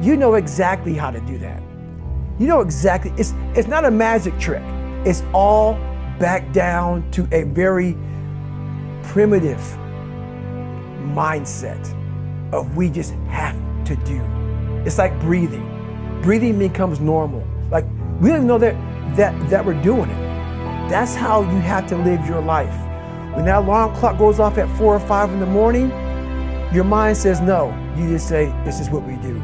you know exactly how to do that. You know exactly, it's not a magic trick. It's all back down to a very primitive mindset of we just have to do. It's like breathing. Breathing becomes normal. Like we don't even know that we're doing it. That's how you have to live your life. When that alarm clock goes off at 4 or 5 in the morning, your mind says no. You just say, this is what we do.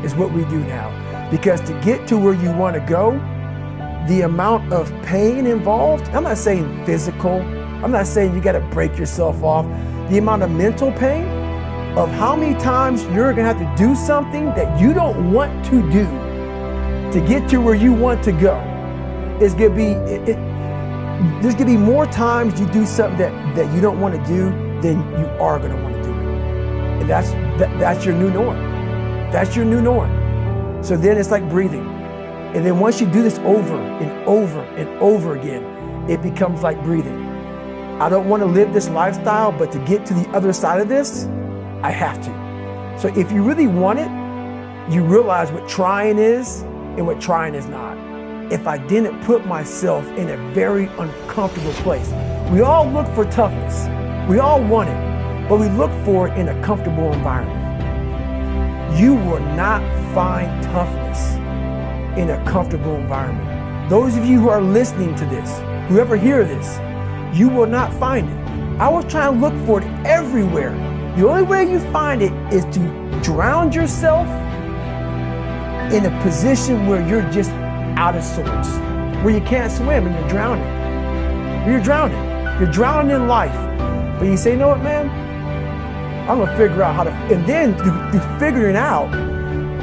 It's what we do now. Because to get to where you want to go, the amount of pain involved, I'm not saying physical, I'm not saying you got to break yourself off. The amount of mental pain of how many times you're going to have to do something that you don't want to do to get to where you want to go is going to be, there's going to be more times you do something that you don't want to do than you are going to want to do it. And that's your new norm. That's your new norm. So then it's like breathing. And then once you do this over and over and over again, it becomes like breathing. I don't want to live this lifestyle, but to get to the other side of this, I have to. So if you really want it, you realize what trying is and what trying is not. If I didn't put myself in a very uncomfortable place. We all look for toughness. We all want it, but we look for it in a comfortable environment. You will not find toughness in a comfortable environment. Those of you who are listening to this, whoever hear this, you will not find it. I was trying to look for it everywhere. The only way you find it is to drown yourself in a position where you're just out of sorts, where you can't swim and you're drowning. You're drowning. You're drowning in life. But you say, you know what, man? I'm gonna figure out how to, and then through figuring out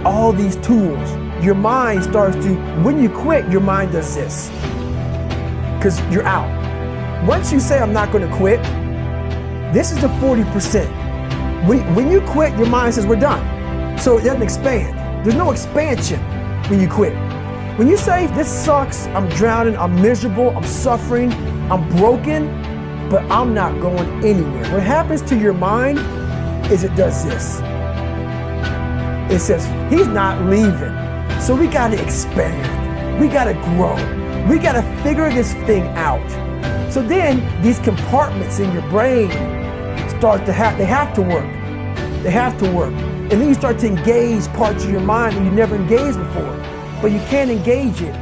all these tools, your mind starts to, when you quit, your mind does this. Because you're out. Once you say, I'm not gonna quit, this is the 40%. When you quit, your mind says, we're done. So it doesn't expand. There's no expansion when you quit. When you say, this sucks, I'm drowning, I'm miserable, I'm suffering, I'm broken, but I'm not going anywhere. What happens to your mind is it does this. It says, he's not leaving. So we gotta expand. We gotta grow. We gotta figure this thing out. So then these compartments in your brain start to they have to work. They have to work. And then you start to engage parts of your mind that you never engaged before. But you can't engage it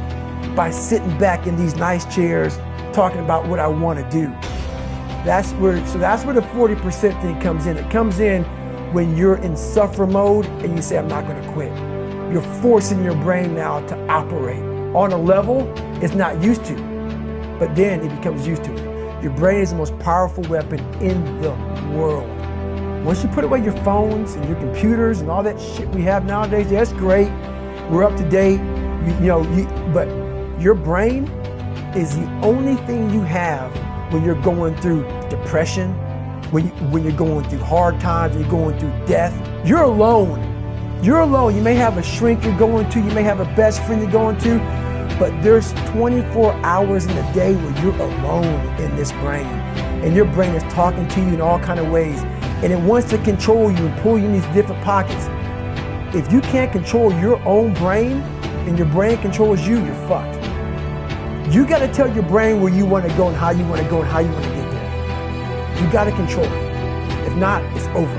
by sitting back in these nice chairs talking about what I want to do. That's where the 40% thing comes in. It comes in when you're in suffer mode and you say, I'm not going to quit. You're forcing your brain now to operate on a level it's not used to, but then it becomes used to it. Your brain is the most powerful weapon in the world. Once you put away your phones and your computers and all that shit we have nowadays, that's great. We're up to date, but your brain is the only thing you have when you're going through depression, when you're going through hard times, when you're going through death. You're alone. You're alone. You may have a shrink you're going to, you may have a best friend you're going to, but there's 24 hours in a day where you're alone in this brain. And your brain is talking to you in all kinds of ways. And it wants to control you and pull you in these different pockets. If you can't control your own brain and your brain controls you, you're fucked. You got to tell your brain where you want to go and how you want to go and how you want to get there. You got to control it. If not, it's over.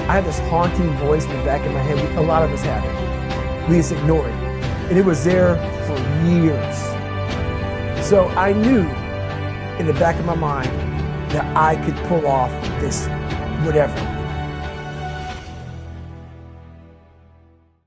I have this haunting voice in the back of my head. A lot of us have it. We just ignore it. And it was there for years. So I knew in the back of my mind that I could pull off this whatever.